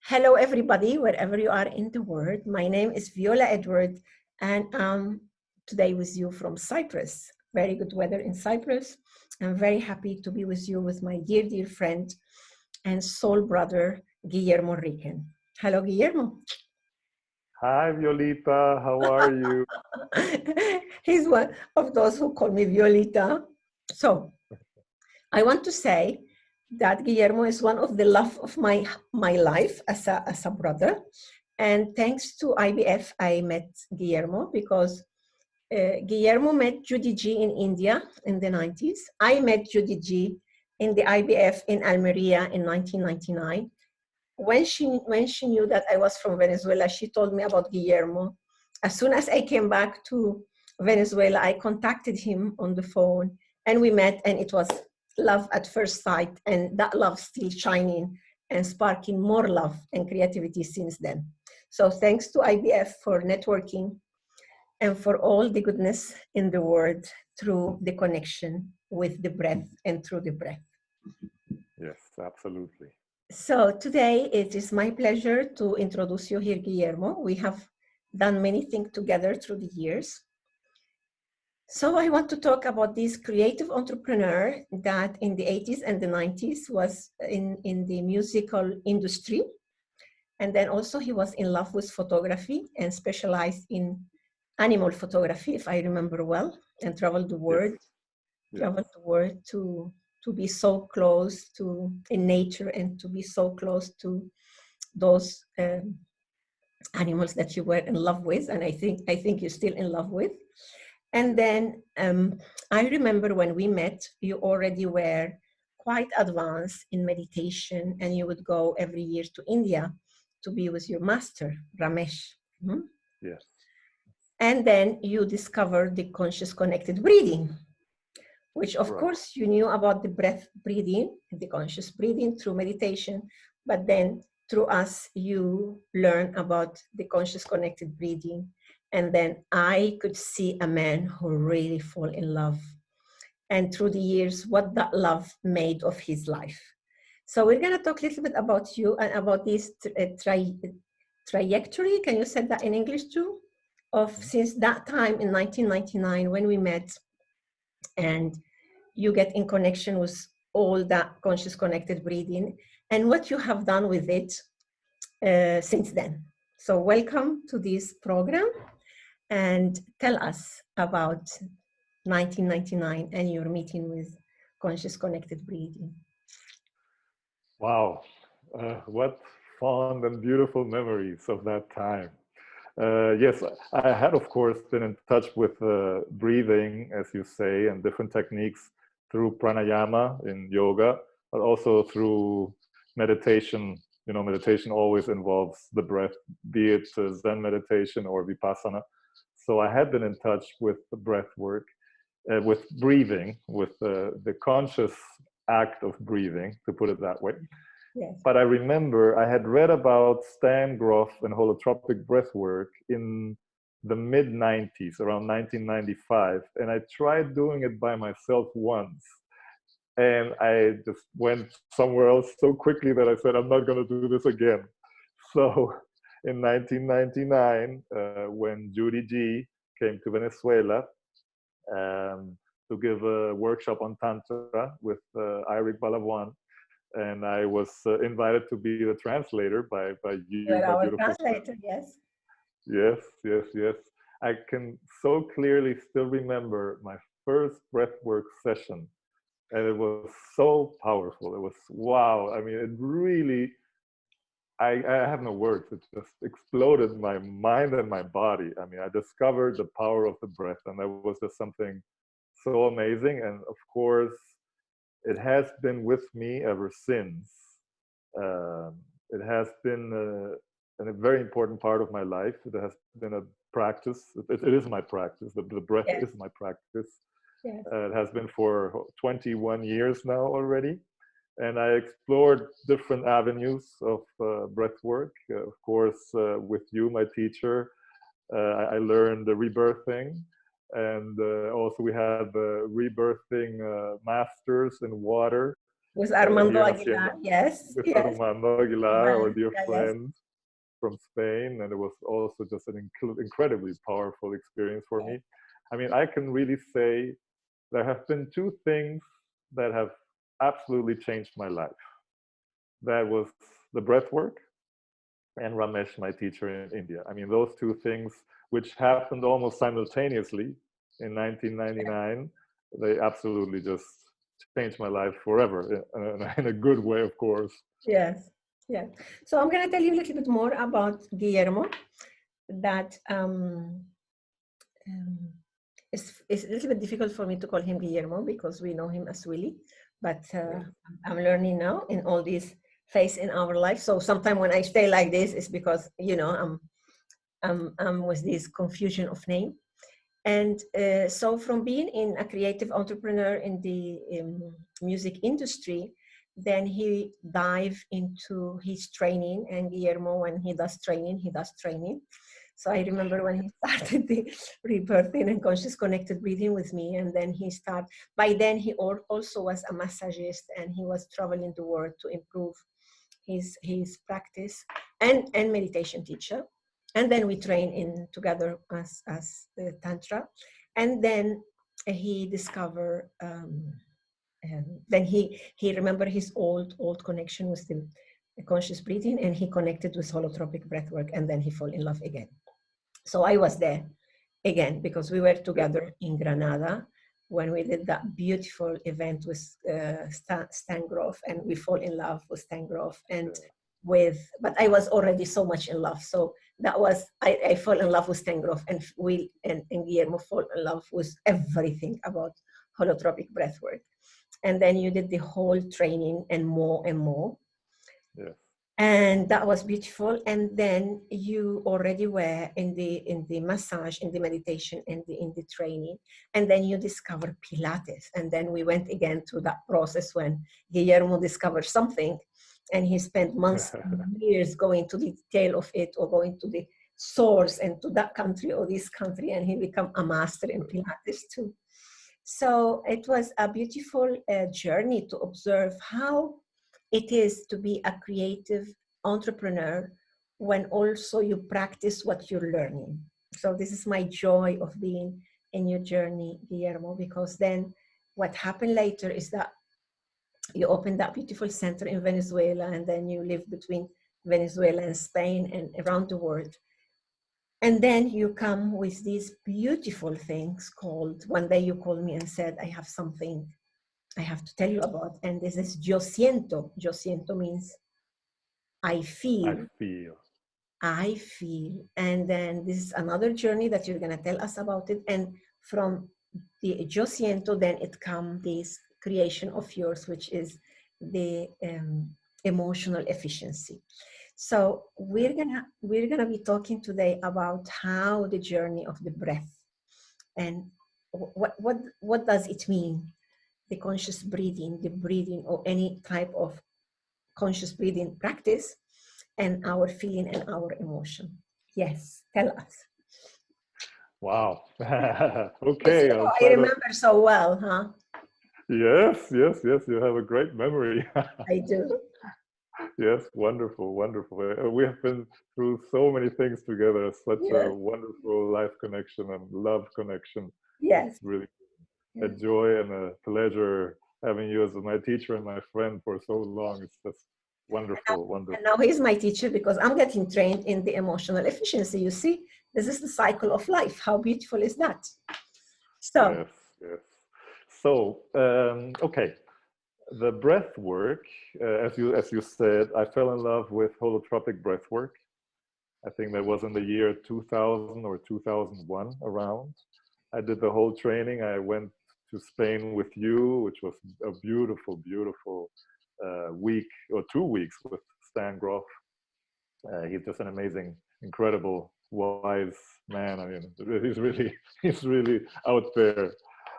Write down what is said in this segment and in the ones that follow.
Hello, everybody, wherever you are in the world. My name is Viola Edward, and I'm today with you from Cyprus. Very good weather in Cyprus. I'm very happy to be with you with my dear, dear friend and soul brother, Guillermo Ricken. Hello, Guillermo. Hi, Violita. How are you? He's one of those who call me Violita. So I want to say that Guillermo is one of the love of my life as a brother. And thanks to IBF, I met Guillermo because Guillermo met Judy G in India in the 90s. I met Judy G in the IBF in Almeria in 1999. When she knew that I was from Venezuela, she told me about Guillermo. As soon as I came back to Venezuela, I contacted him on the phone and we met, and it was love at first sight, and that love still shining and sparking more love and creativity since then. So thanks to IBF for networking and for all the goodness in the world through the connection with the breath and through the breath. Yes, absolutely. So today it is my pleasure to introduce you here, Guillermo. We have done many things together through the years. So I want to talk about this creative entrepreneur that in the 80s and the 90s was in the musical industry. And then also he was in love with photography and specialized in animal photography, if I remember well, and traveled the Yes, world, yes, traveled the world to be so close to in nature and to be so close to those animals that you were in love with, and I think you're still in love with. And then I remember when we met, you already were quite advanced in meditation, and you would go every year to India to be with your master, Ramesh. Mhm. yes. And then you discovered the conscious connected breathing, which of Right. course you knew about the breath breathing, the conscious breathing through meditation, but then through us, you learn about the conscious connected breathing. And then I could see a man who really fall in love. And through the years, what that love made of his life. So we're going to talk a little bit about you and about this trajectory. Can you say that in English too? Of Mhm. since that time in 1999 when we met, and you get in connection with all that conscious connected breathing and what you have done with it since then. So welcome to this program, and tell us about 1999 and your meeting with conscious connected breathing. Wow. What fond and beautiful memories of that time. Yes, I had, of course, been in touch with breathing, as you say, and different techniques through pranayama in yoga, but also through meditation. You know, meditation always involves the breath, be it Zen meditation or Vipassana. So I had been in touch with the breath work, with breathing, with the conscious act of breathing, to put it that way. Yes. But I remember I had read about Stan Grof and holotropic breath work in the mid 90s, around 1995, and I tried doing it by myself once. And I just went somewhere else so quickly that I said, I'm not going to do this again. So in 1999, when Judy G came to Venezuela, to give a workshop on Tantra with Eric Balawan. And I was invited to be the translator by you, my You're our beautiful friend. translator, yes. Yes, yes, yes. I can so clearly still remember my first breathwork session. And it was so powerful. It was wow. I mean, it really, I have no words. It just exploded my mind and my body. I mean, I discovered the power of the breath, and that was just something so amazing. And of course, it has been with me ever since. It has been a very important part of my life. It has been a practice. It is my practice. The breath Yes, is my practice. yes. It has been for 21 years now already. And I explored different avenues of breath work. Of course, with you, my teacher, I learned the rebirthing. And also we had the rebirthing masters in water. With Armando here in Aguilar, Hacienda yes, with yes. Armando Aguilar, our Well, dear yeah, yes, friend from Spain, and it was also just an incredibly powerful experience for me. I mean, I can really say there have been two things that have absolutely changed my life. That was the breath work and Ramesh, my teacher in India. I mean, those two things, which happened almost simultaneously in 1999, they absolutely just changed my life forever in a good way, of course. yes, yes. So I'm going to tell you a little bit more about Guillermo. That it's a little bit difficult for me to call him Guillermo because we know him as Willie, but Yes. I'm learning now in all these phase in our life. So sometimes when I stay like this, it's because I'm with this confusion of name. And so from being in a creative entrepreneur in the music industry, then he dive into his training. And Guillermo, when he does training, he does training. So I remember when he started the rebirthing and conscious connected breathing with me, and then by then he also was a massagist, and he was traveling the world to improve his practice and meditation teacher. And then we train in together as the tantra, and then he discovered then he remembered his old connection with the conscious breathing, and he connected with holotropic breath work, and then he fell in love again. So I was there again because we were together in Granada when we did that beautiful event with Stan Groff, and we fall in love with Stan Groff and but I was already so much in love. So that was, I fell in love with Stan Groff, and and Guillermo fall in love with everything about holotropic breath work. And then you did the whole training and more and more. Yes. And that was beautiful. And then you already were in the massage, in the meditation, in the training, and then you discovered Pilates. And then we went again through that process when Guillermo discovered something, and he spent months, years going to the detail of it, or going to the source and to that country or this country, and he became a master in Pilates too. So it was a beautiful journey to observe how it is to be a creative entrepreneur when also you practice what you're learning. So this is my joy of being in your journey, Guillermo, because then what happened later is that you opened that beautiful center in Venezuela, and then you live between Venezuela and Spain and around the world. And then you come with these beautiful things called, one day you called me and said, I have something I have to tell you about. And this is Yo Siento. Yo Siento means I feel. I feel. I feel. And then this is another journey that you're going to tell us about it. And from the Yo Siento, then it comes this creation of yours, which is the emotional efficiency. So we're gonna be talking today about how the journey of the breath, and what does it mean, the conscious breathing, the breathing, or any type of conscious breathing practice, and our feeling and our emotion. Yes, tell us. Wow. You see Okay, how I'll I try to. remember so well, huh? Yes, yes, yes. You have a great memory. I do. Yes, wonderful, wonderful. We have been through so many things together. Such a Yes, wonderful life connection and love connection. It's yes, really a yes. joy and a pleasure having you as my teacher and my friend for so long. It's just wonderful, And wonderful. now he's my teacher because I'm getting trained in the emotional efficiency. You see, this is the cycle of life. How beautiful is that? So, Yes, yes. So, okay, the breath work, as you said, I fell in love with holotropic breath work. I think that was in the year 2000 or 2001 around. I did the whole training. I went to Spain with you, which was a beautiful, beautiful week or 2 weeks with Stan Groff. He's just an amazing, incredible, wise man. I mean, he's really out there.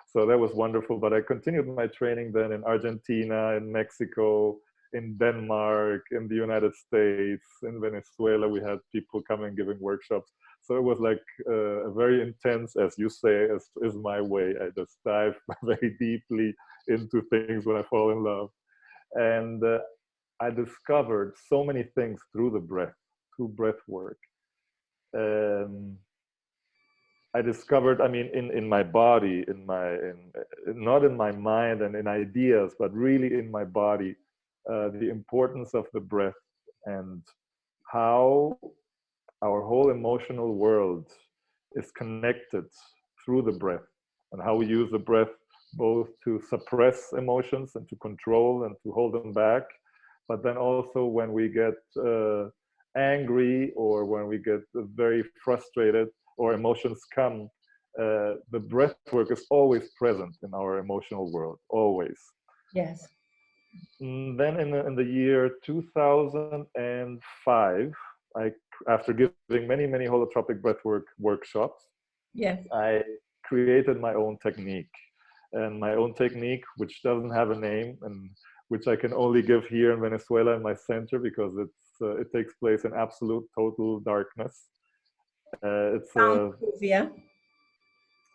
So that was wonderful. But I continued my training then in Argentina, in Mexico, in Denmark, in the United States, in Venezuela. We had people coming giving workshops. So it was like very intense, as you say, as is my way. I just dive very deeply into things when I fall in love. And I discovered so many things through the breath, through breath work. I discovered, I mean, in my body, not in my mind and in ideas, but really in my body, the importance of the breath and how our whole emotional world is connected through the breath, and how we use the breath both to suppress emotions and to control and to hold them back, but then also when we get angry or when we get very frustrated or emotions come, the breath work is always present in our emotional world, always. Yes. Then in the year 2005, after giving many, many holotropic breathwork workshops, Yes. I created my own technique. And my own technique, which doesn't have a name, and which I can only give here in Venezuela in my center, because it takes place in absolute total darkness. It's Soundproof, yeah.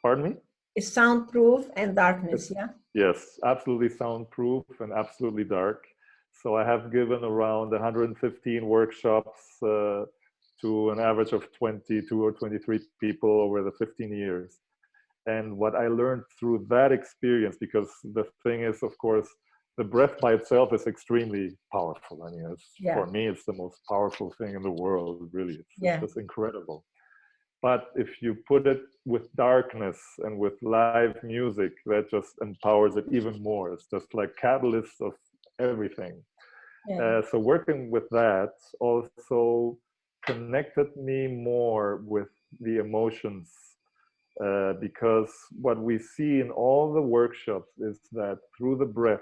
Pardon me? It's soundproof and darkness, yeah. Yes, absolutely soundproof and absolutely dark. So I have given around 115 workshops to an average of 22 or 23 people over the 15 years. And what I learned through that experience, because the thing is, of course, the breath by itself is extremely powerful. I mean, for me, it's the most powerful thing in the world, really. It's just incredible. But if you put it with darkness and with live music, that just empowers it even more. It's just like catalyst of everything. So working with that also connected me more with the emotions, because what we see in all the workshops is that through the breath,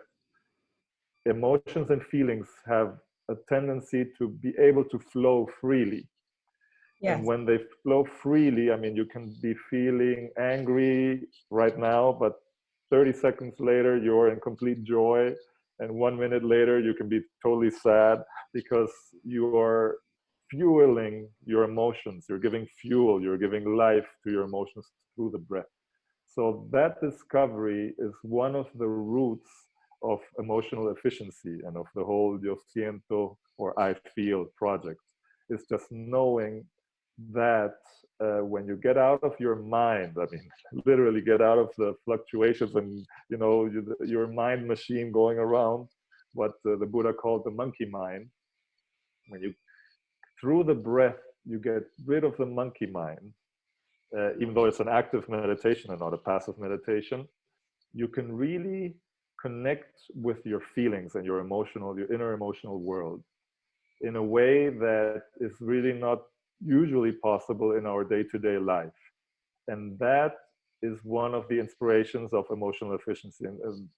emotions and feelings have a tendency to be able to flow freely. And when they flow freely, I mean, you can be feeling angry right now, but 30 seconds later, you're in complete joy. And 1 minute later, you can be totally sad, because you are fueling your emotions. You're giving fuel, you're giving life to your emotions through the breath. So that discovery is one of the roots of emotional efficiency and of the whole Yo Siento or I Feel project. Is just knowing that when you get out of your mind, I mean, literally get out of the fluctuations and, your mind machine going around, what the Buddha called the monkey mind. When you, through the breath, you get rid of the monkey mind, even though it's an active meditation and not a passive meditation, you can really connect with your feelings and your inner emotional world in a way that is really not usually possible in our day-to-day life. And that is one of the inspirations of emotional efficiency. And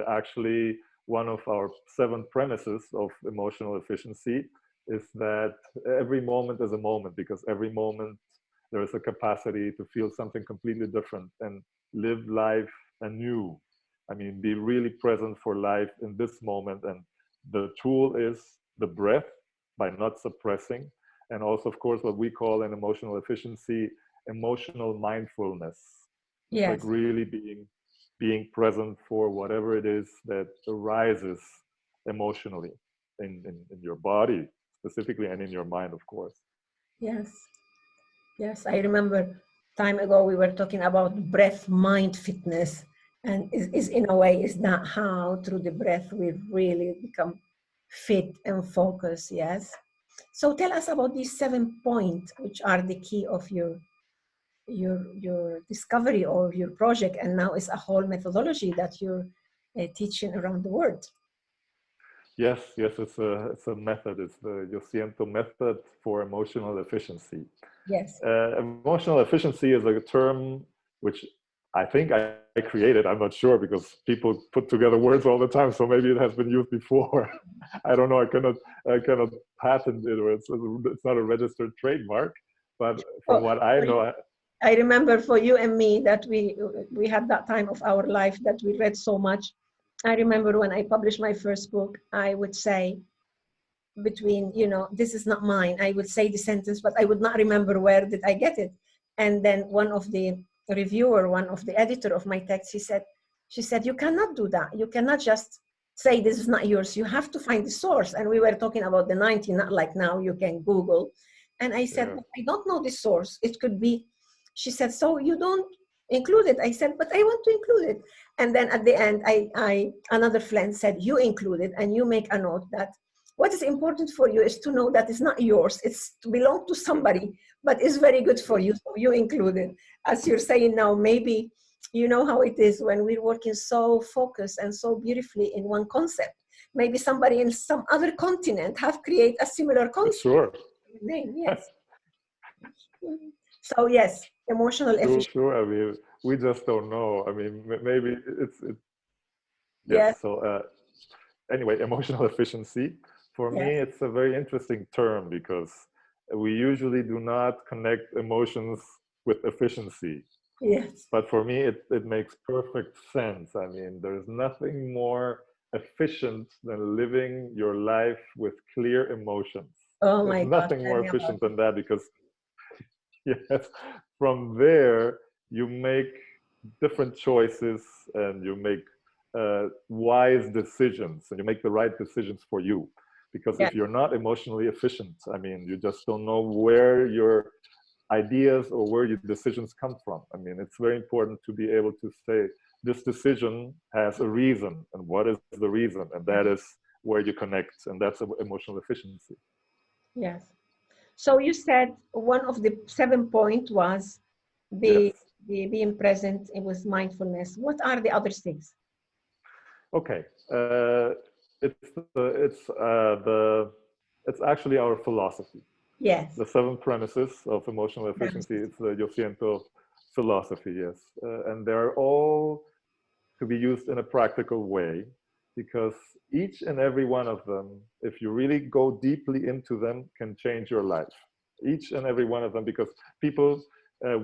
actually, one of our 7 premises of emotional efficiency is that every moment is a moment, because every moment there is a capacity to feel something completely different and live life anew. I mean, be really present for life in this moment. And the tool is the breath, by not suppressing. And also, of course, what we call in emotional efficiency, emotional mindfulness. It's like really being present for whatever it is that arises emotionally in your body specifically, and in your mind, of course. Yes, I remember time ago we were talking about breath mind fitness, and is in a way is that how through the breath we really become fit and focused. Yes. So tell us about these 7 points, which are the key of your discovery or your project, and now it's a whole methodology that you're teaching around the world. Yes, it's a method. It's the Yo Siento method for emotional efficiency. Yes. Emotional efficiency is a term which I think I created. I'm not sure, because people put together words all the time, so maybe it has been used before. I don't know. I cannot patent it, or it's not a registered trademark. But from what I know, I remember for you and me that we had that time of our life that we read so much. I remember when I published my first book, I would say between, this is not mine. I would say the sentence, but I would not remember where did I get it. And then one of the editor of my text, she said, you cannot do that. You cannot just say this is not yours. You have to find the source. And we were talking about the 90, not like now you can Google. And I said, Yeah. but I don't know the source. It could be, she said, so you don't include it. I said, but I want to include it. And then at the end, another friend said, you include it and you make a note that what is important for you is to know that it's not yours. It's to belong to somebody, but it's very good for you. So you include it. As you're saying now, maybe you know how it is when we're working so focused and so beautifully in one concept. Maybe somebody in some other continent have created a similar concept. Sure. Name, yes. So yes, emotional efficiency. Sure. I mean, we just don't know. I mean, maybe it's Yes, yes. So anyway, emotional efficiency. For me, yes, it's a very interesting term because we usually do not connect emotions with efficiency. yes. But for me, it makes perfect sense. I mean, there's nothing more efficient than living your life with clear emotions. Oh There's my gosh, nothing tell more me about efficient it. than that because, yes, from there, you make different choices and you make wise decisions and you make the right decisions for you. Because Yeah, if you're not emotionally efficient, I mean, you just don't know where your ideas or where your decisions come from. I mean, it's very important to be able to say, this decision has a reason, and what is the reason? And that is where you connect, and that's emotional efficiency. yes. So you said one of the 7 points was Yes. the being present with mindfulness. What are the other 6? Okay. It's actually our philosophy. Yes. The 7 premises of emotional efficiency. Premises. It's the Siento philosophy. Yes, and they're all to be used in a practical way because each and every one of them, if you really go deeply into them, can change your life. Each and every one of them, because people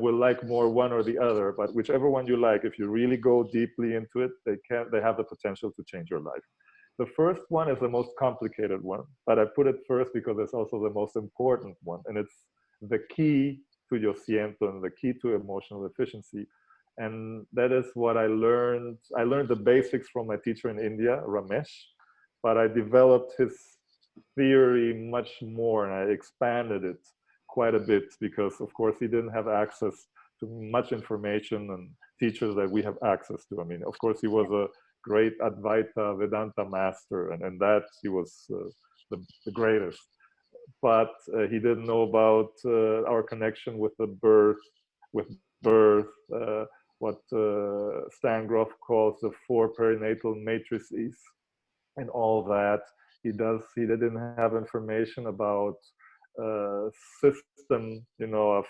will like more one or the other, but whichever one you like, if you really go deeply into it, they have the potential to change your life. The first one is the most complicated one, but I put it first because it's also the most important one, and it's the key to your Siento and the key to emotional efficiency. And that is what I learned. I learned the basics from my teacher in India, Ramesh, but I developed his theory much more and I expanded it quite a bit because, of course, he didn't have access to much information and teachers that we have access to. I mean, of course, he was a great Advaita Vedanta master, and that he was the greatest. But he didn't know about our connection with the birth, what Stan Grof calls the 4 perinatal matrices, and all that. He didn't have information about system,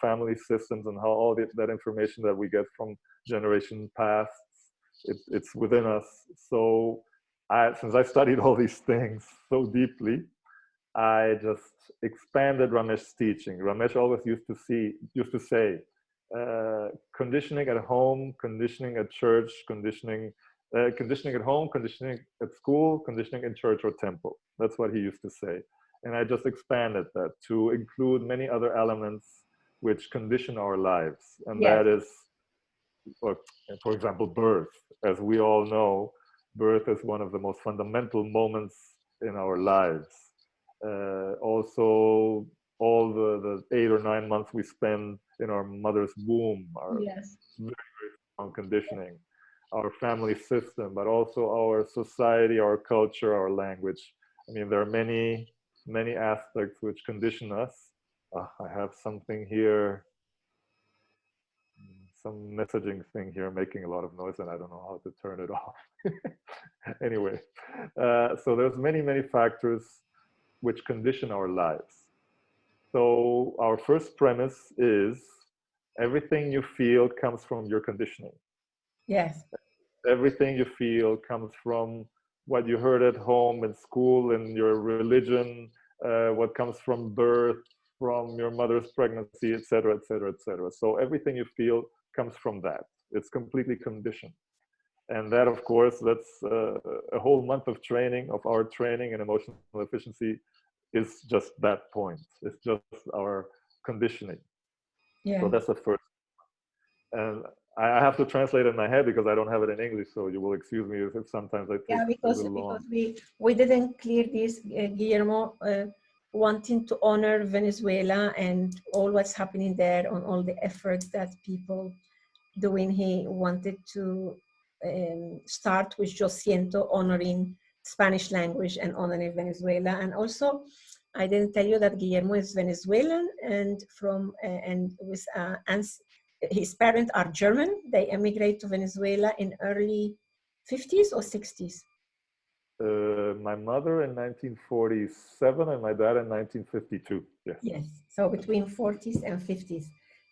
family systems, and how all that information that we get from generation past, it's within us. So since I studied all these things so deeply, I just expanded Ramesh's teaching. Ramesh always used to say, conditioning at home, conditioning at church, conditioning at home, conditioning at school, conditioning in church or temple. That's what he used to say. And I just expanded that to include many other elements which condition our lives. And Yes. that is, for example, birth. As we all know, birth is one of the most fundamental moments in our lives. Also, all the 8 or 9 months we spend in our mother's womb are Yes. very, very strong conditioning. Our family system, but also our society, our culture, our language. I mean, there are many, many aspects which condition us. I have something here, some messaging thing here making a lot of noise, and I don't know how to turn it off. Anyway, so there's many, many factors which condition our lives. So our first premise is everything you feel comes from your conditioning. Yes. Everything you feel comes from what you heard at home, in school, in your religion, what comes from birth, from your mother's pregnancy, etc., etc., etc. So everything you feel comes from that. It's completely conditioned. And that, of course, that's a whole month of training, of our training in emotional efficiency is just that point. It's just our conditioning. So Yeah. that's the first. And I have to translate in my head because I don't have it in English. So you will excuse me if sometimes I take Yeah, a because little long. we didn't clear this, Guillermo, wanting to honor Venezuela and all what's happening there, on all the efforts that people doing. He wanted to start with Yo Siento, honoring Spanish language and honoring Venezuela. And also, I didn't tell you that Guillermo is Venezuelan and from and with his parents are German. They emigrated to Venezuela in early 50s or 60s. My mother in 1947 and my dad in 1952. Yes. Yes, so between 40s and 50s.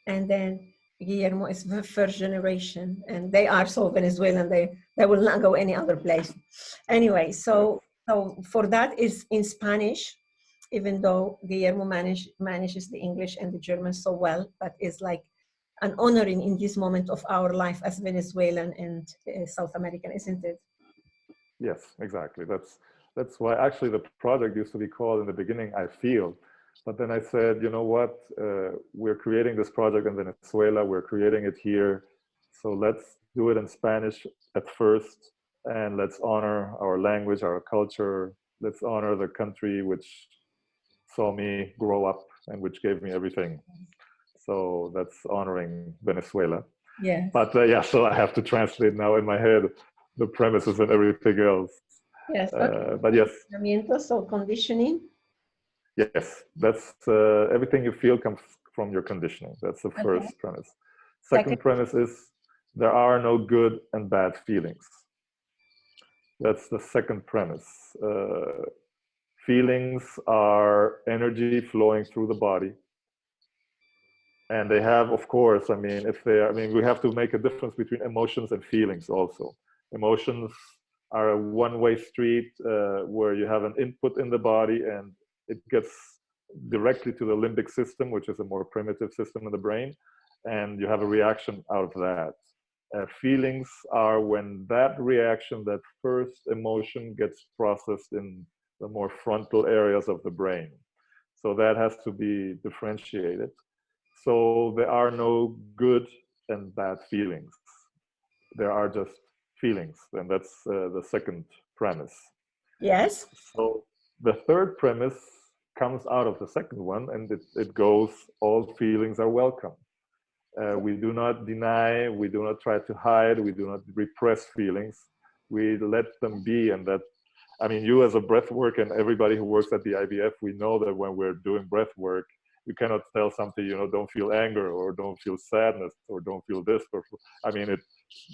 And then Guillermo is the first generation, and they are so Venezuelan, they will not go any other place. Anyway, so for that is in Spanish, even though Guillermo manages the English and the German so well, but it's like an honoring in this moment of our life as Venezuelan and South American, isn't it? Yes, exactly. That's why actually the project used to be called in the beginning I Feel. But then I said, you know what? We're creating this project in Venezuela. We're creating it here. So let's do it in Spanish at first. And let's honor our language, our culture. Let's honor the country which saw me grow up and which gave me everything. So that's honoring Venezuela. Yes. But yeah, so I have to translate now in my head the premises and everything else. Yes. Okay. But yes, So conditioning. yes, that's everything you feel comes from your conditioning. That's the Okay. first premise. Second. Second premise is there are no good and bad feelings. That's the second premise. Feelings are energy flowing through the body. And they have, of course, I mean, if they are, I mean, we have to make a difference between emotions and feelings also. Emotions are a one-way street where you have an input in the body and it gets directly to the limbic system, which is a more primitive system in the brain, and you have a reaction out of that. Feelings are when that reaction, that first emotion gets processed in the more frontal areas of the brain. So that has to be differentiated. So there are no good and bad feelings. There are just feelings, and that's the second premise. Yes. So the third premise comes out of the second one, and it goes, all feelings are welcome. We do not deny, we do not try to hide, we do not repress feelings. We let them be, and that, I mean, you as a breath work and everybody who works at the IBF, we know that when we're doing breath work, you cannot tell something, you know, don't feel anger or don't feel sadness or don't feel this. Or, I mean,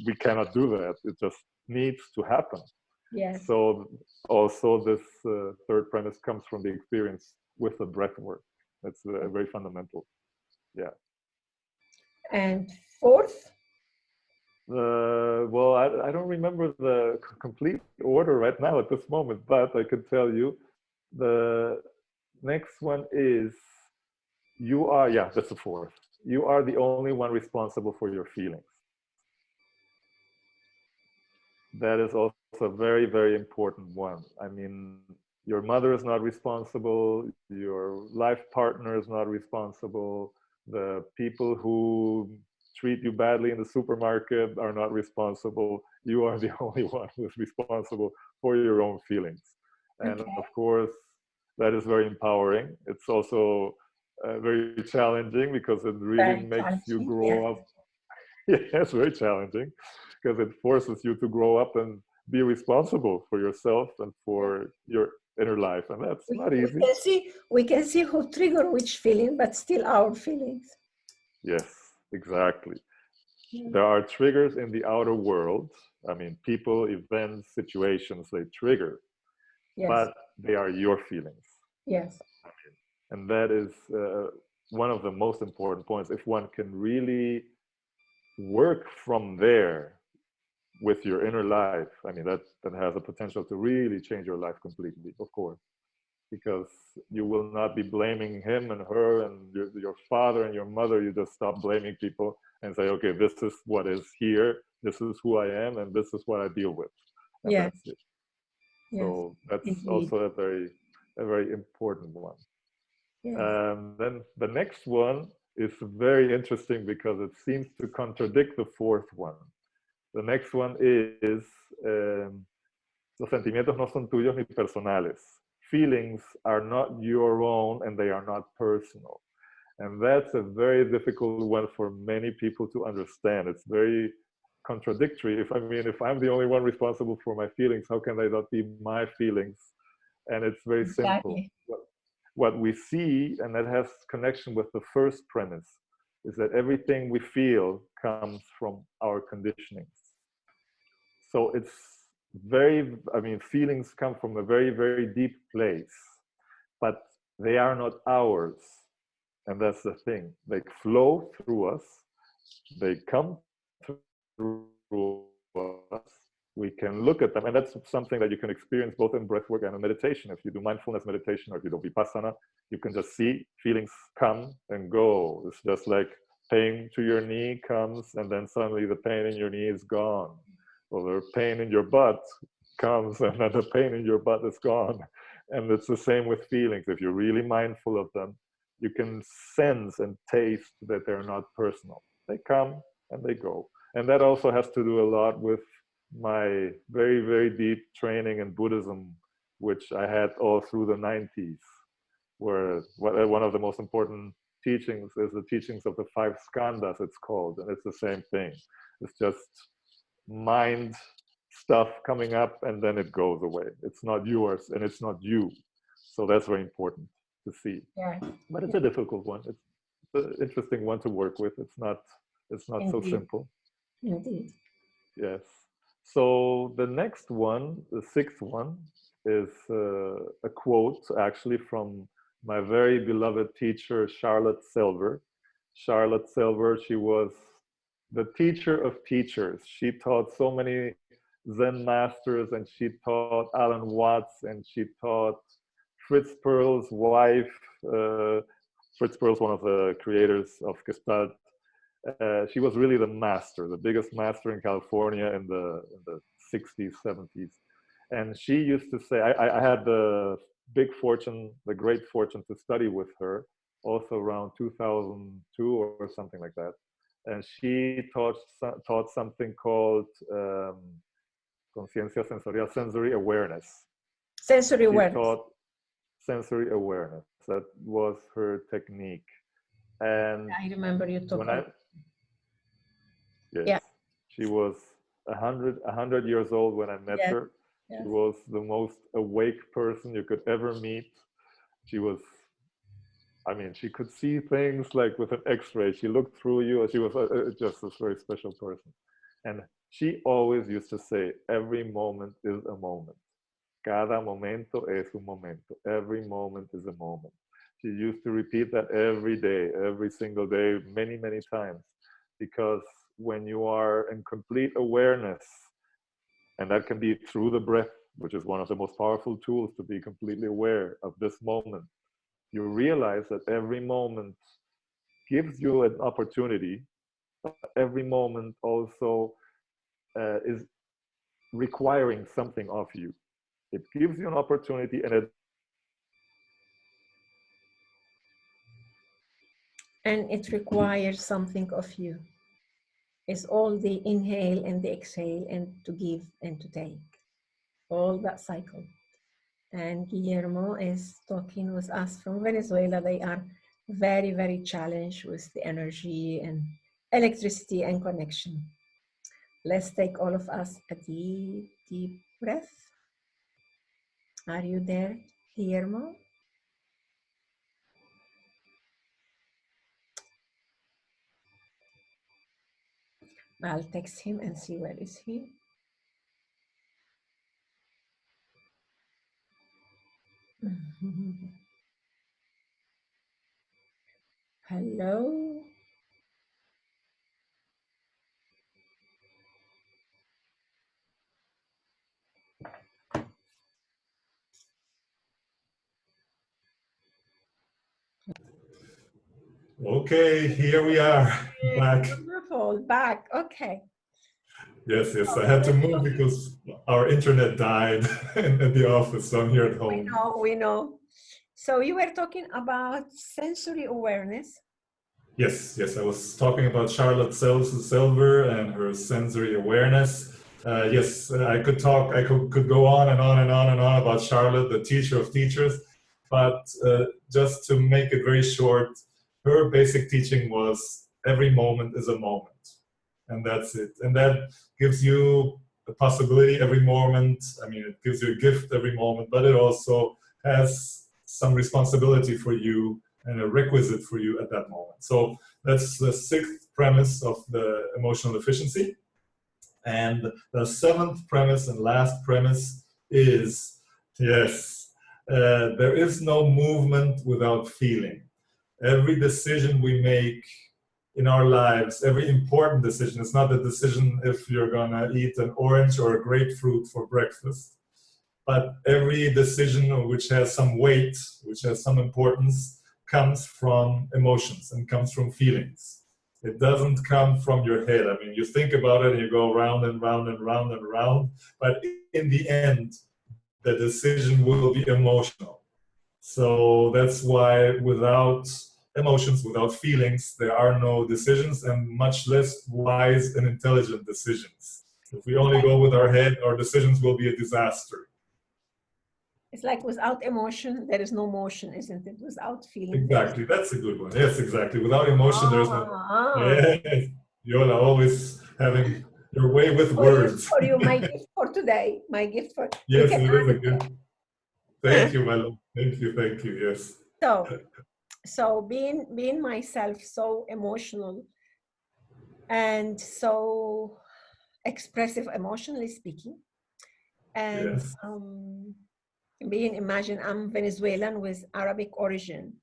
we cannot do that. It just needs to happen. Yes. So also this third premise comes from the experience with the breath work. That's very fundamental. Yeah. And fourth? Well, I don't remember the complete order right now at this moment, but I can tell you the next one is you are, yeah, that's the fourth. You are the only one responsible for your feelings. That is also a very, very important one. I mean, your mother is not responsible, your life partner is not responsible, the people who treat you badly in the supermarket are not responsible. You are the only one who is responsible for your own feelings. And Okay. of course, that is very empowering. It's also very challenging because it really Very makes you challenging. Yes. grow up. Yeah, it's very challenging because it forces you to grow up and be responsible for yourself and for your inner life, and that's not easy. We can see who trigger which feeling, but still our feelings. Yes, exactly. There are triggers in the outer world. I mean, people, events, situations, they trigger, Yes. but they are your feelings. Yes. And that is one of the most important points. If one can really work from there with your inner life, I mean, that has a potential to really change your life completely, of course, because you will not be blaming him and her and your father and your mother. You just stop blaming people and say, okay, this is what is here, this is who I am, and this is what I deal with, and Yes. that's it. Yes. So that's Indeed. also a very important one. Yes. Then the next one is very interesting because it seems to contradict the fourth one. The next one is, los sentimientos no son tuyos ni personales. Feelings are not your own and they are not personal. And that's a very difficult one for many people to understand. It's very contradictory. If I'm the only one responsible for my feelings, how can they not be my feelings? And it's very simple. What we see, and that has connection with the first premise, is that everything we feel comes from our conditionings. So it's feelings come from a very, very deep place, but they are not ours. And that's the thing. They flow through us. They come through us. We can look at them. And that's something that you can experience both in breathwork and in meditation. If you do mindfulness meditation or if you do vipassana, you can just see feelings come and go. It's just like pain to your knee comes and then suddenly the pain in your knee is gone. Or the pain in your butt comes and then the pain in your butt is gone. And it's the same with feelings. If you're really mindful of them, you can sense and taste that they're not personal. They come and they go. And that also has to do a lot with my very, very deep training in Buddhism, which I had all through the 90s, where one of the most important teachings is the teachings of the 5 skandhas, it's called. And it's the same thing. It's just mind stuff coming up and then it goes away. It's not yours and it's not you. So that's very important to see. Yeah. But it's a difficult one. It's an interesting one to work with. It's not so simple. Indeed. Yes. So the next one, the 6th one, is a quote actually from my very beloved teacher, Charlotte Selver. Charlotte Selver, she was the teacher of teachers. She taught so many Zen masters, and she taught Alan Watts, and she taught Fritz Perl's wife. Fritz Perl's one of the creators of Gestalt. She was really the master, the biggest master in California in the 60s, 70s. And she used to say, I had the great fortune to study with her, also around 2002 or something like that. And she taught something called conciencia sensorial, sensory awareness. Sensory awareness. She taught sensory awareness. That was her technique. And I remember you talking. Yes. Yeah. She was 100 years old when I met her. Yes. She was the most awake person you could ever meet. She was, she could see things like with an X-ray. She looked through you. She was just a very special person. And she always used to say, every moment is a moment. Cada momento es un momento. Every moment is a moment. She used to repeat that every day, every single day, many, many times. Because when you are in complete awareness, and that can be through the breath, which is one of the most powerful tools to be completely aware of this moment, you realize that every moment gives you an opportunity, but every moment also is requiring something of you. It gives you an opportunity and it requires something of you. It's all the inhale and the exhale and to give and to take. All that cycle. And Guillermo is talking with us from Venezuela. They are very, very challenged with the energy and electricity and connection. Let's take all of us a deep, deep breath. Are you there, Guillermo? I'll text him and see where is he. Hello. Okay, here we are, back. Wonderful, back, okay. Yes, I had to move because our internet died at the office, so I'm here at home. We know. So you were talking about sensory awareness. Yes, yes, I was talking about Charlotte Silver and her sensory awareness. Yes, I could go on and on and on and on about Charlotte, the teacher of teachers, but just to make it very short, her basic teaching was every moment is a moment, and that's it. And that gives you a possibility every moment. I mean, it gives you a gift every moment, but it also has some responsibility for you and a requisite for you at that moment. So that's the sixth premise of the emotional efficiency. And the seventh premise and last premise is, yes, there is no movement without feeling. Every decision we make in our lives, every important decision, it's not the decision if you're gonna eat an orange or a grapefruit for breakfast, but every decision which has some weight, which has some importance, comes from emotions and comes from feelings. It doesn't come from your head. I mean, you think about it and you go round and round and round and round, but in the end, the decision will be emotional. So that's why without emotions, without feelings, there are no decisions and much less wise and intelligent decisions. If we only go with our head, our decisions will be a disaster. It's like without emotion, there is no motion, isn't it? Without feeling. Exactly, that's a good one. Yes, exactly. Without emotion, there is no. Ah. Yes, Viola, always having your way with For you, words. for you, my gift for today. My gift for you Yes, can it is a add good. Thank you, my love. Thank you. Yes. So being myself so emotional and so expressive emotionally speaking, and Yes. imagine I'm Venezuelan with Arabic origin,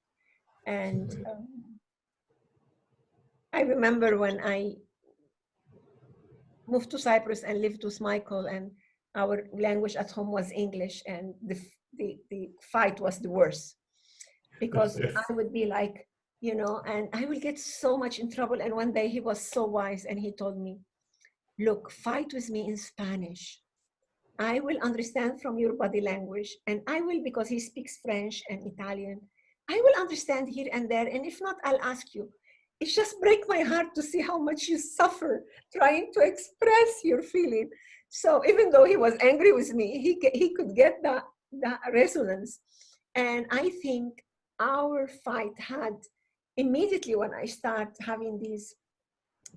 and I remember when I moved to Cyprus and lived with Michael, and our language at home was English, and the fight was the worst because Yes. I would be like, and I will get so much in trouble. And one day he was so wise and he told me, look, fight with me in Spanish. I will understand from your body language, and I will, because he speaks French and Italian, I will understand here and there. And if not, I'll ask you. It just breaks my heart to see how much you suffer trying to express your feeling. So even though he was angry with me, he could get that resonance. And I think our fight had immediately when I start having these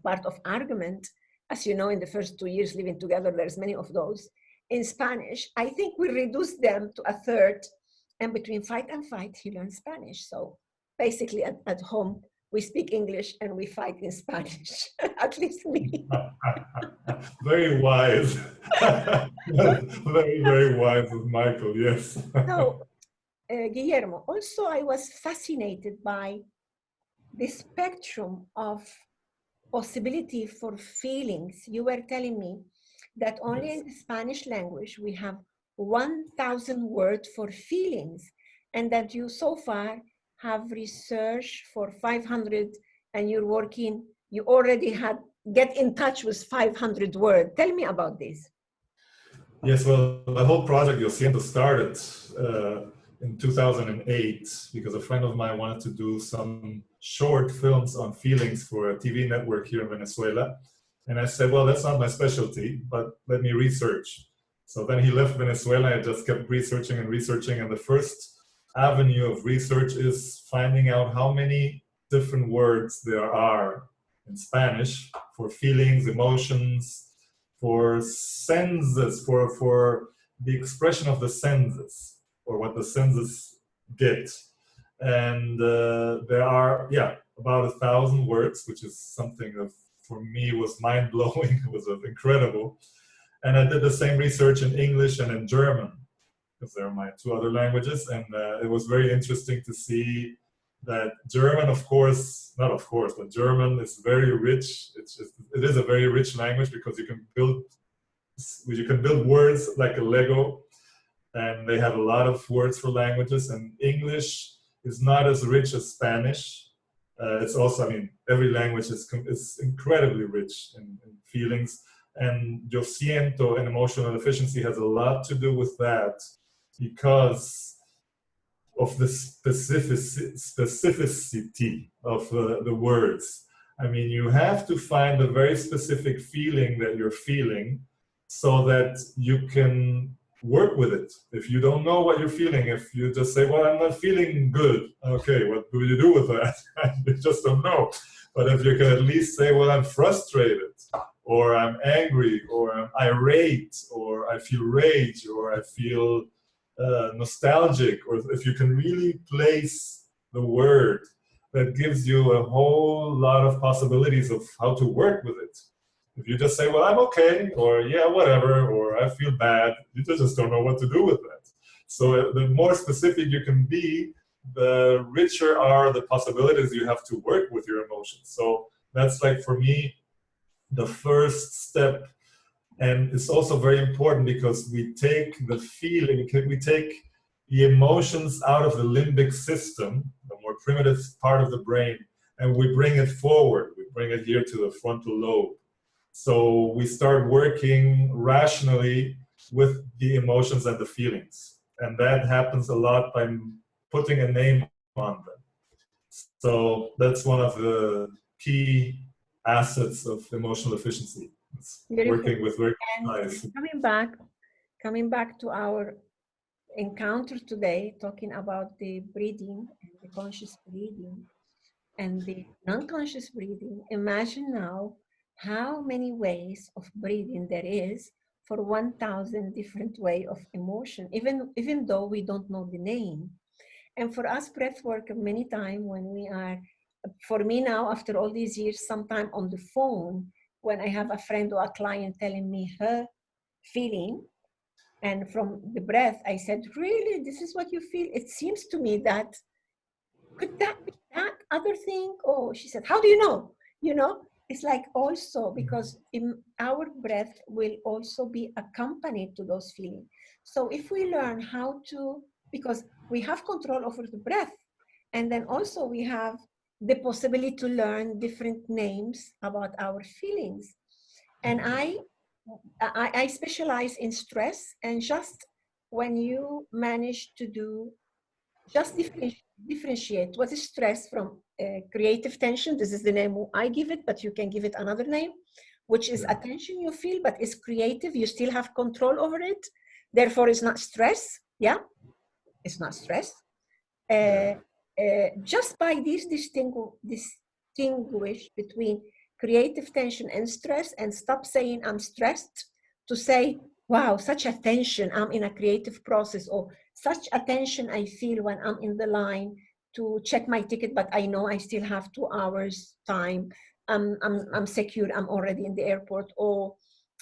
part of argument, as you know, in the first 2 years living together, there's many of those. In Spanish, I think we reduced them to a third, and between fight and fight, he learned Spanish. So basically at home, we speak English and we fight in Spanish, at least me. Very wise. Very, very wise with Michael, yes. So, Guillermo, also I was fascinated by the spectrum of possibility for feelings. You were telling me that only in the Spanish language we have 1,000 words for feelings, and that you so far have researched for 500, and you already had get in touch with 500 words. Tell me about this. Yes, well, the whole project, Siento, started in 2008 because a friend of mine wanted to do some short films on feelings for a TV network here in Venezuela. And I said, well, that's not my specialty, but let me research. So then he left Venezuela. I just kept researching and researching. And the first avenue of research is finding out how many different words there are in Spanish for feelings, emotions, for senses, for the expression of the senses, or what the senses get. And there are, about 1,000 words, which is something that for me was mind-blowing. It was incredible. And I did the same research in English and in German, because they're my two other languages. And it was very interesting to see that German, but German is very rich. It is a very rich language because you can build words like a Lego, and they have a lot of words for languages. And English is not as rich as Spanish. It's also, every language is incredibly rich in feelings. And yo siento and emotional efficiency has a lot to do with that, because of the specificity of the words. I mean, you have to find a very specific feeling that you're feeling so that you can work with it. If you don't know what you're feeling, if you just say, well, I'm not feeling good, okay, what do you do with that? You just don't know. But if you can at least say, well, I'm frustrated, or I'm angry, or I'm irate, or I feel rage, or I feel nostalgic, or if you can really place the word, that gives you a whole lot of possibilities of how to work with it. If you just say, well, I'm okay, or yeah, whatever, or I feel bad, you just don't know what to do with that. So the more specific you can be, the richer are the possibilities you have to work with your emotions. So that's like, for me, the first step. And it's also very important because we take the feeling, we take the emotions out of the limbic system, the more primitive part of the brain, and we bring it forward. We bring it here to the frontal lobe. So we start working rationally with the emotions and the feelings. And that happens a lot by putting a name on them. So that's one of the key assets of emotional efficiency. It's working with very nice. Coming back to our encounter today, talking about the breathing and the conscious breathing and the non-conscious breathing, imagine now how many ways of breathing there is for 1,000 different way of emotion, even though we don't know the name. And for us, breath work, many times when we are, for me now, after all these years, sometime on the phone, when I have a friend or a client telling me her feeling, and from the breath, I said, really, this is what you feel? It seems to me that, could that be that other thing? Oh, she said, how do you know? You know, it's like also because our breath will also be accompanied to those feelings. So if we learn how to, because we have control over the breath, and then also we have the possibility to learn different names about our feelings. And I specialize in stress, and just when you manage to do, just differentiate what is stress from creative tension. This is the name I give it, but you can give it another name, which is attention you feel, but it's creative. You still have control over it. Therefore, it's not stress. Yeah, it's not stress. Just by this distinguish between creative tension and stress, and stop saying I'm stressed to say, wow, such a tension, I'm in a creative process, or such a tension I feel when I'm in the line to check my ticket, but I know I still have 2 hours time. I'm secure, I'm already in the airport, or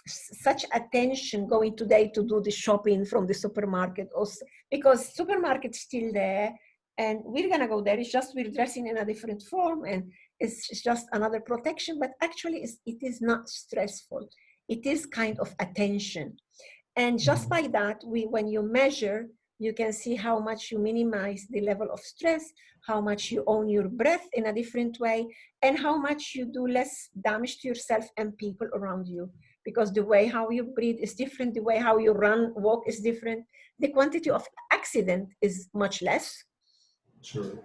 such attention going today to do the shopping from the supermarket, or because supermarket's still there and we're gonna go there. It's just we're dressing in a different form, and it's just another protection, but actually it is not stressful. It is kind of attention. And just by that, when you measure, you can see how much you minimize the level of stress, how much you own your breath in a different way, and how much you do less damage to yourself and people around you. Because the way how you breathe is different, the way how you run, walk is different. The quantity of accident is much less. Sure.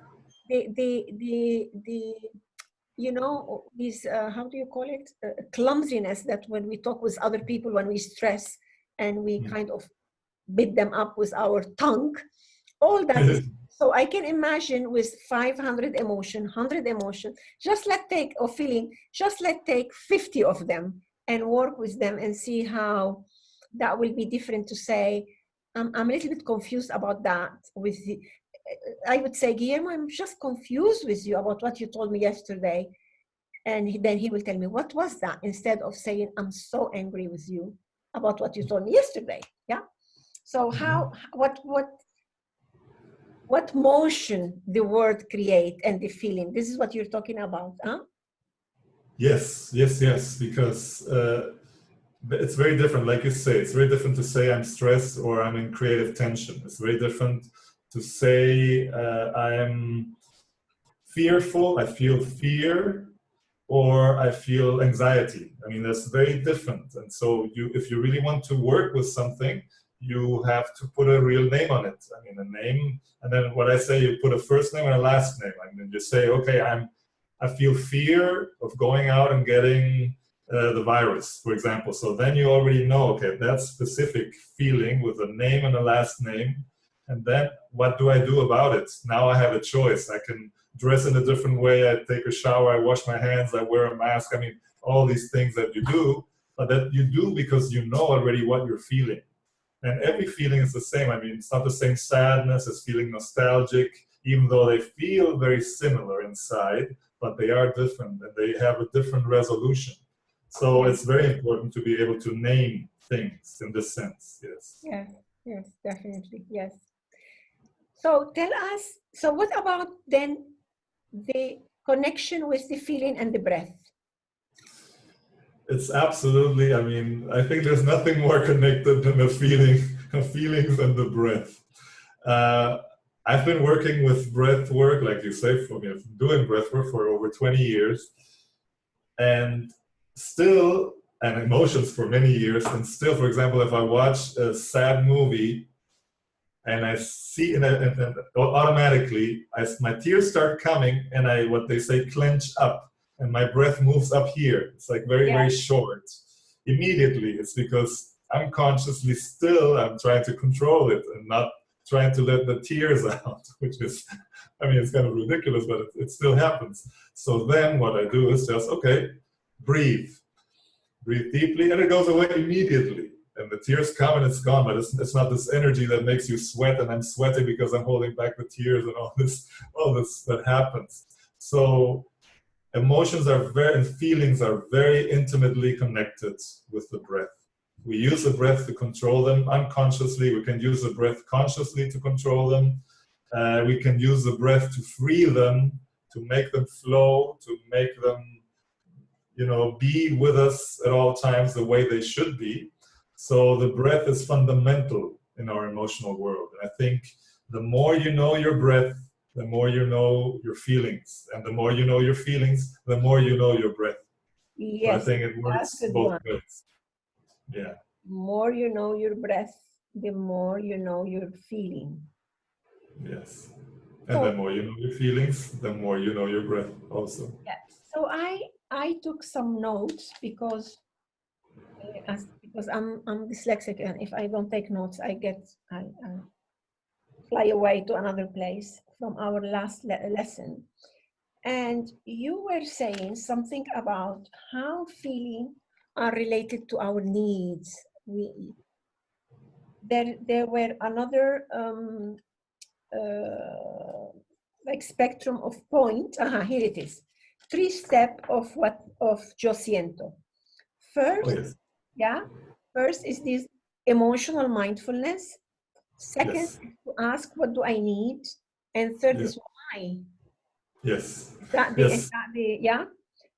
You know, these, how do you call it? Clumsiness that when we talk with other people, when we stress and we kind of beat them up with our tongue, all that is, so I can imagine with 500 emotion, 100 emotion, just let take, or feeling, just let take 50 of them and work with them and see how that will be different. To say, I'm a little bit confused about that with the, I would say, Guillermo, I'm just confused with you about what you told me yesterday. And then he will tell me, what was that? Instead of saying, I'm so angry with you about what you told me yesterday. Yeah. So how, what motion the word create and the feeling, this is what you're talking about, huh? Yes, because it's very different. Like you say, it's very different to say I'm stressed or I'm in creative tension. It's very different to say I'm fearful, I feel fear, or I feel anxiety. I mean, that's very different. And so if you really want to work with something, you have to put a real name on it. I mean, a name, and then what I say, you put a first name and a last name. I mean, you say, okay, I feel fear of going out and getting the virus, for example. So then you already know, okay, that specific feeling with a name and a last name. And then what do I do about it? Now I have a choice. I can dress in a different way. I take a shower, I wash my hands, I wear a mask. I mean, all these things that you do, but that you do because you know already what you're feeling. And every feeling is the same. I mean, it's not the same sadness as feeling nostalgic, even though they feel very similar inside, but they are different and they have a different resolution. So it's very important to be able to name things in this sense, yes. Yes, yes, definitely, yes. So tell us, so what about then the connection with the feeling and the breath? It's absolutely, I mean, I think there's nothing more connected than the feelings and the breath. I've been working with breath work, like you say, I've been doing breath work for over 20 years. And still, and emotions for many years, and still, for example, if I watch a sad movie and I see, and automatically, my tears start coming and I, what they say, clench up, and my breath moves up here. It's like very, very short. Immediately, it's because unconsciously still I'm trying to control it and not trying to let the tears out, which is, I mean, it's kind of ridiculous, but it still happens. So then what I do is just, okay, breathe deeply, and it goes away immediately. And the tears come and it's gone, but it's not this energy that makes you sweat, and I'm sweating because I'm holding back the tears and all this that happens. So emotions and feelings are very intimately connected with the breath. We use the breath to control them unconsciously. We can use the breath consciously to control them. We can use the breath to free them, to make them flow, to make them, be with us at all times the way they should be. So the breath is fundamental in our emotional world. And I think the more you know your breath, the more you know your feelings. And the more you know your feelings, the more you know your breath. Yes, so I think it works both ways. Yeah. The more you know your breath, the more you know your feeling. Yes. And the more you know your feelings, the more you know your breath also. Yeah. So I took some notes because I'm dyslexic, and if I don't take notes, I fly away to another place from our last lesson. And you were saying something about how feeling are related to our needs. There were another like spectrum of point. Here it is. 3-step of Siento. First, first is this emotional mindfulness. Second is to ask, what do I need? And third is why. Yes.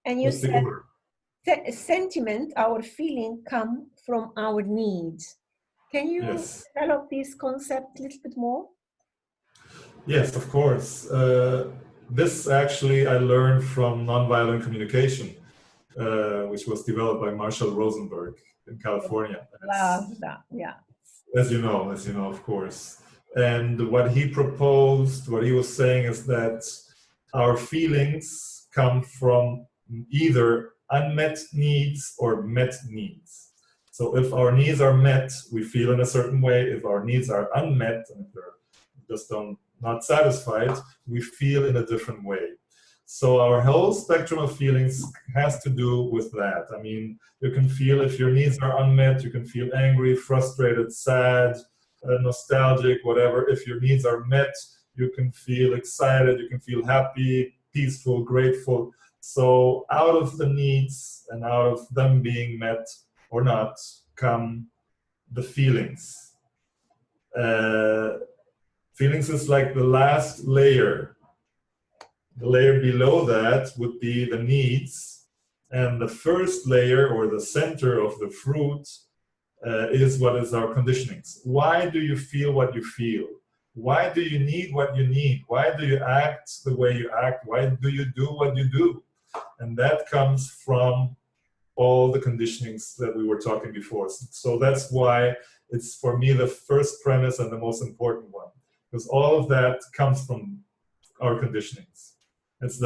And you said sentiment, our feeling, come from our needs. Can you develop this concept a little bit more? Yes, of course. This actually I learned from nonviolent communication, which was developed by Marshall Rosenberg in California. Love that, yeah. As you know, of course. And what he proposed, what he was saying is that our feelings come from either unmet needs or met needs. So if our needs are met, we feel in a certain way. If our needs are unmet, and if they're just not satisfied, we feel in a different way. So our whole spectrum of feelings has to do with that. I mean, you can feel, if your needs are unmet, you can feel angry, frustrated, sad, nostalgic, whatever. If your needs are met, you can feel excited, you can feel happy, peaceful, grateful. So out of the needs and out of them being met or not come the feelings. Feelings is like the last layer. The layer below that would be the needs, and the first layer, or the center of the fruit, is what is our conditionings. Why do you feel what you feel? Why do you need what you need? Why do you act the way you act? Why do you do what you do? And that comes from all the conditionings that we were talking before. So that's why it's, for me, the first premise and the most important one, because all of that comes from our conditionings. It's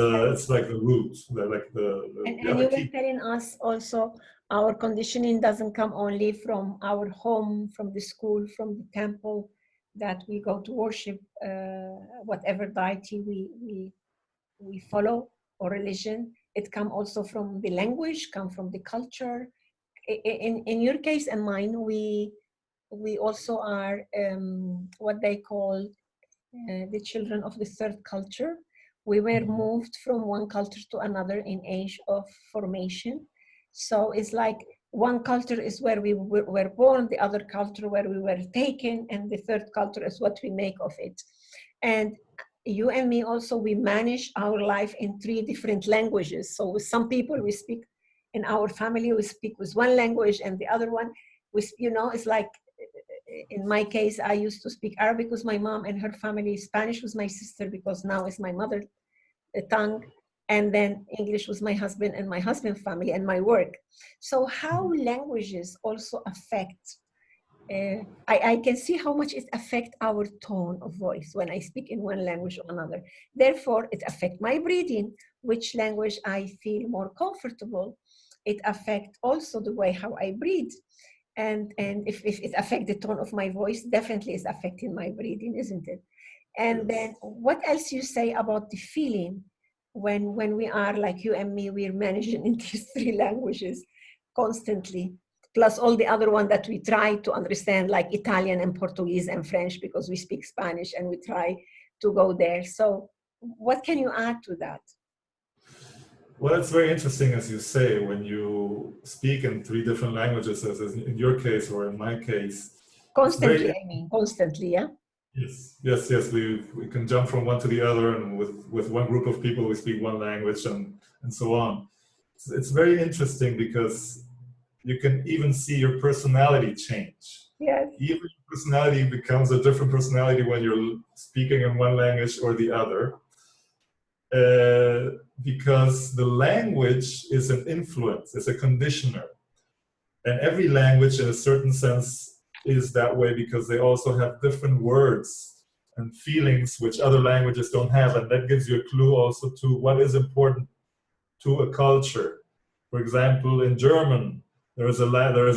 like the root, And yeah, you the were key. telling us also our conditioning doesn't come only from our home, from the school, from the temple that we go to worship, whatever deity we follow or religion. It come also from the language, come from the culture. In your case and mine, we also are what they call the children of the third culture. We were moved from one culture to another in age of formation. So it's like one culture is where we were born, the other culture where we were taken, and the third culture is what we make of it. And you and me also, we manage our life in 3 different languages. So with some people, we speak in our family, we speak with one language, and the other one, it's like, in my case, I used to speak Arabic with my mom and her family, Spanish with my sister, because now it's my mother tongue, and then English with my husband and my husband's family and my work. So how languages also affect, I can see how much it affects our tone of voice when I speak in one language or another. Therefore, it affects my breathing, which language I feel more comfortable. It affects also the way how I breathe. And if it affects the tone of my voice, definitely it's affecting my breathing, isn't it? And Yes. then what else you say about the feeling when we are like you and me, we're managing in these 3 languages constantly, plus all the other one that we try to understand, like Italian and Portuguese and French, because we speak Spanish and we try to go there. So what can you add to that? Well, it's very interesting, as you say, when you speak in 3 different languages, as in your case or in my case. It's Constantly, very, I mean, constantly, yeah? yes. We can jump from one to the other, and with one group of people, we speak one language and so on. It's very interesting because you can even see your personality change. Yes. Even your personality becomes a different personality when you're speaking in one language or the other. Because the language is an influence, it's a conditioner. And every language, in a certain sense, is that way because they also have different words and feelings which other languages don't have. And that gives you a clue also to what is important to a culture. For example, in German, there is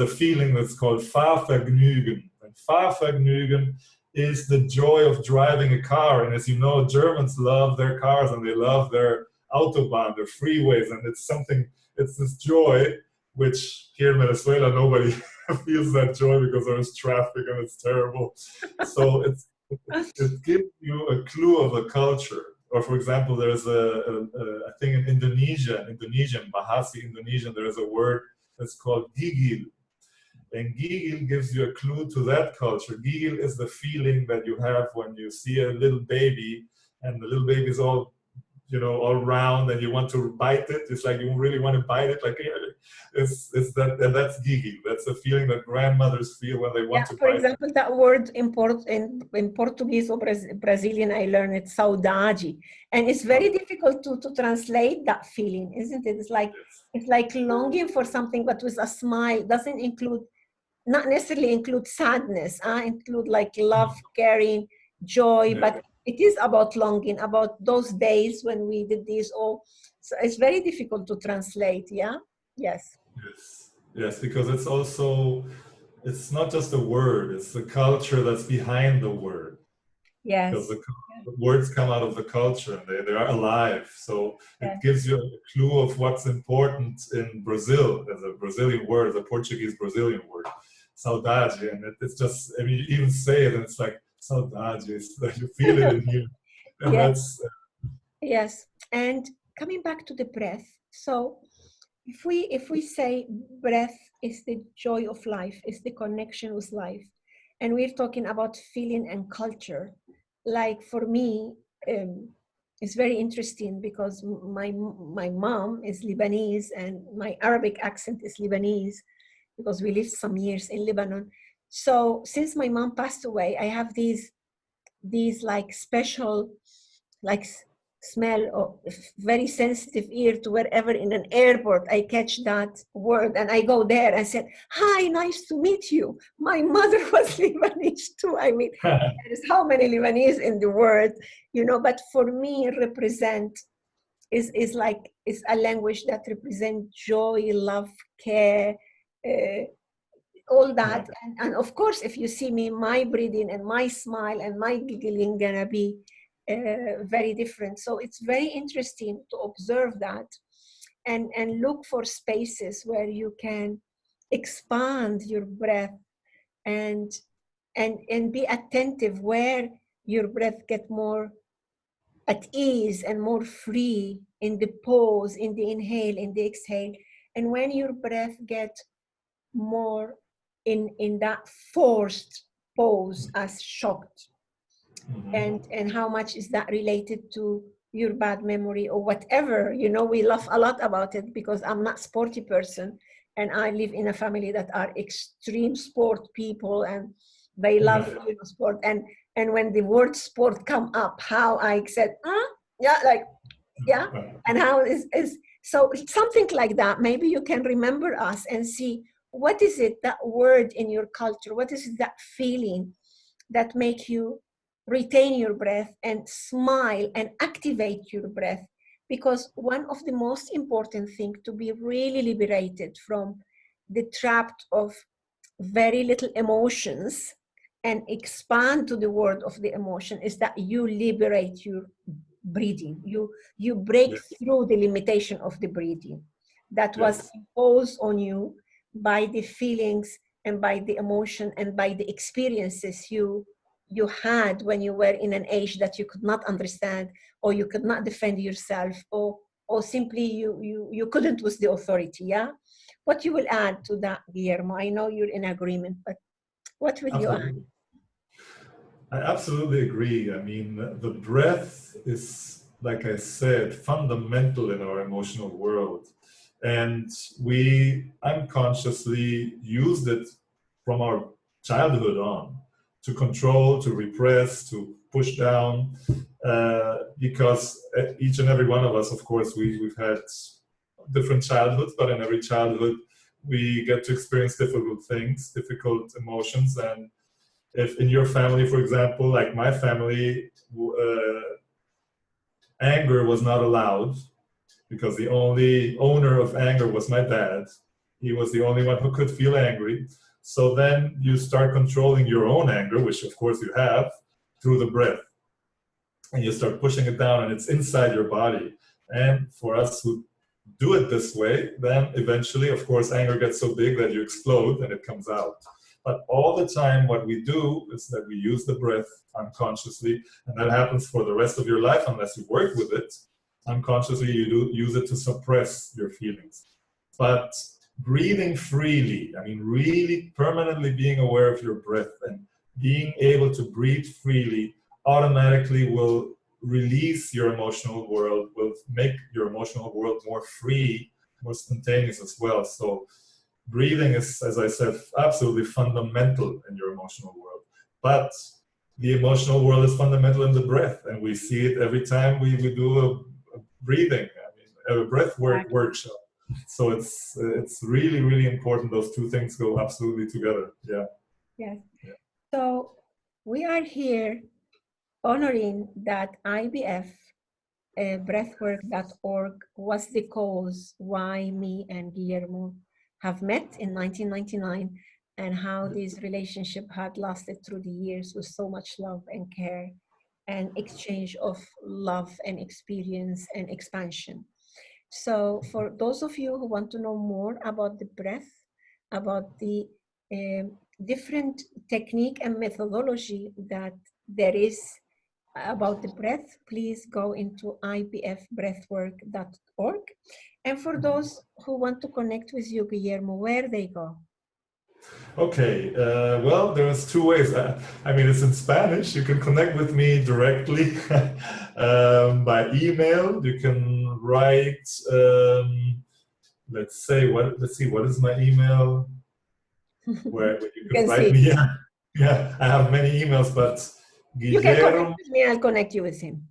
a feeling that's called Fahrvergnügen. And Fahrvergnügen is the joy of driving a car. And as you know, Germans love their cars and they love their Autobahn, their freeways. And it's this joy, which here in Venezuela, nobody feels that joy because there is traffic and it's terrible. So it gives you a clue of the culture. Or for example, there's a thing in Indonesian, Bahasa Indonesian, there is a word that's called gigil. And gigil gives you a clue to that culture. Gigil is the feeling that you have when you see a little baby and the little baby is all round and you want to bite it. It's like you really want to bite it. Like it's that, and that's gigil. That's a feeling that grandmothers feel when they want to For bite. example, that word in Portuguese or Brazilian, I learned it, saudade. And it's very difficult to translate that feeling, isn't it? It's like longing for something, but with a smile. Doesn't include, not necessarily include sadness, include like love, caring, joy, but it is about longing, about those days when we did this all. So it's very difficult to translate, yeah? Yes. Yes, because it's not just a word, it's the culture that's behind the word. Yes. Because the words come out of the culture and they are alive. So it gives you a clue of what's important in Brazil, as a Brazilian word, a Portuguese Brazilian word, saudade. And it's just, I mean, you even say it and it's like, saudade, it's like you feel it in here. And yes. Yes. And coming back to the breath. So if we say breath is the joy of life, is the connection with life, and we're talking about feeling and culture, like for me, it's very interesting because my mom is Lebanese and my Arabic accent is Lebanese because we lived some years in Lebanon. So since my mom passed away, I have these like special, like smell or very sensitive ear to wherever in an airport I catch that word and I go there and said, hi, nice to meet you. My mother was Lebanese too. I mean, there's how many Lebanese in the world, you know, but for me represent is a language that represents joy, love, care, all that. And of course, if you see me, my breathing and my smile and my giggling gonna be very different. So it's very interesting to observe that and look for spaces where you can expand your breath and be attentive where your breath get more at ease and more free in the pause, in the inhale, in the exhale. And when your breath get more in that forced pause as shocked, and how much is that related to your bad memory or whatever, you know, we laugh a lot about it because I'm not sporty person and I live in a family that are extreme sport people and they love you know, sport and when the word sport come up, how I said yeah, like yeah, and how is so something like that. Maybe you can remember us and see what is it, that word in your culture, what is that feeling that make you retain your breath and smile and activate your breath. Because one of the most important things to be really liberated from the trap of very little emotions and expand to the world of the emotion is that you liberate your breathing. You break through the limitation of the breathing that was imposed on you by the feelings and by the emotion and by the experiences you had when you were in an age that you could not understand or you could not defend yourself or simply you couldn't with the authority. Yeah, what you will add to that, Guillermo? I know you're in agreement, but what will you add? I absolutely agree. I mean, the breath is, like I said, fundamental in our emotional world. And we unconsciously used it from our childhood on to control, to repress, to push down, because each and every one of us, of course, we've had different childhoods, but in every childhood, we get to experience difficult things, difficult emotions. And if in your family, for example, like my family, anger was not allowed because the only owner of anger was my dad. He was the only one who could feel angry. So then you start controlling your own anger, which of course you have, through the breath. And you start pushing it down and it's inside your body. And for us who do it this way, then eventually, of course, anger gets so big that you explode and it comes out. But all the time, what we do is that we use the breath unconsciously, and that happens for the rest of your life unless you work with it. Unconsciously, you do use it to suppress your feelings. But breathing freely, I mean, really permanently being aware of your breath and being able to breathe freely automatically will release your emotional world, will make your emotional world more free, more spontaneous as well. So breathing is, as I said, absolutely fundamental in your emotional world. But the emotional world is fundamental in the breath, and we see it every time we do a breathing, I mean, a breath workshop. So it's really, really important. Those two things go absolutely together. Yeah. Yes. Yeah. So we are here honoring that IBF breathwork.org was the cause why me and Guillermo have met in 1999, and how this relationship had lasted through the years with so much love and care and exchange of love and experience and expansion. So for those of you who want to know more about the breath, about the different technique and methodology that there is about the breath, please go into ibfbreathwork.org. And for those who want to connect with you, Guillermo, where they go? Okay, well, there's two ways. I mean, it's in Spanish. You can connect with me directly by email. You can write, let's see, what is my email? Where you can write me. Yeah, I have many emails, but Guillermo, you can connect with me, I'll connect you with him.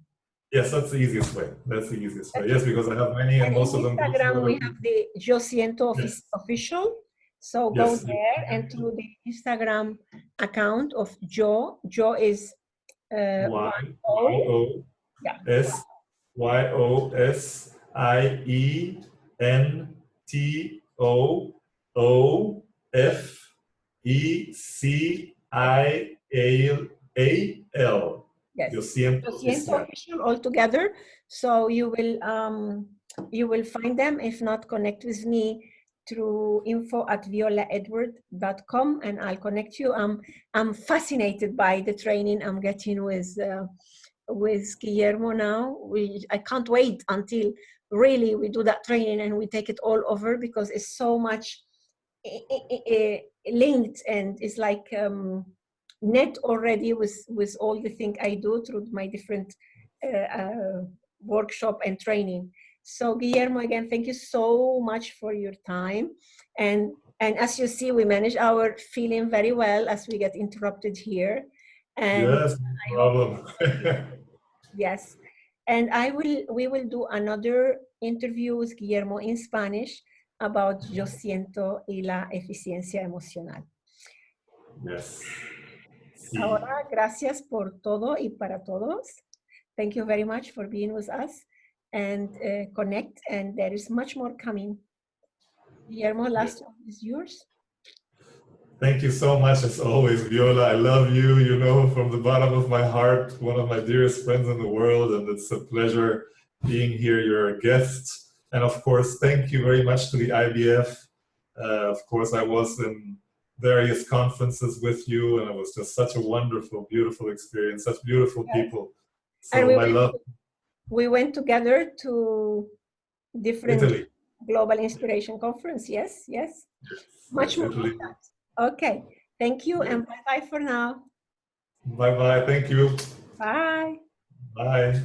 Yes, that's the easiest way. That's the easiest way. Yes, because I have many, and most of them go Instagram, through we other have people. the Siento Yes. official. So go Yes. there, and through the Instagram account of Joe. Joe is Y-O. Yeah. Yosientoofficial. Yes. Yosiento So Siento Oficial. official all together. So you will find them. If not, connect with me through info@violaedward.com, and I'll connect you. I'm fascinated by the training I'm getting with Guillermo now. I can't wait until really we do that training and we take it all over, because it's so much linked, and it's like net already with all the thing I do through my different workshop and training. So Guillermo, again, thank you so much for your time. And as you see, we manage our feeling very well as we get interrupted here. And Yes, no problem. yes, and we will do another interview with Guillermo in Spanish about Yo siento y la eficiencia emocional. Yes. Sí. Ahora, gracias por todo y para todos. Thank you very much for being with us, and connect, and there is much more coming. Guillermo, last one is yours. Thank you so much, as always, Viola. I love you, you know, from the bottom of my heart, one of my dearest friends in the world, and it's a pleasure being here. You're a guest. And of course, thank you very much to the IBF. Of course, I was in various conferences with you, and it was just such a wonderful, beautiful experience, such beautiful people. So And my love. we went together to different Italy. Global Inspiration Conference. Yes, yes. Much more Italy. of that. Okay. Thank you, and bye-bye for now. Bye-bye. Thank you. Bye. Bye.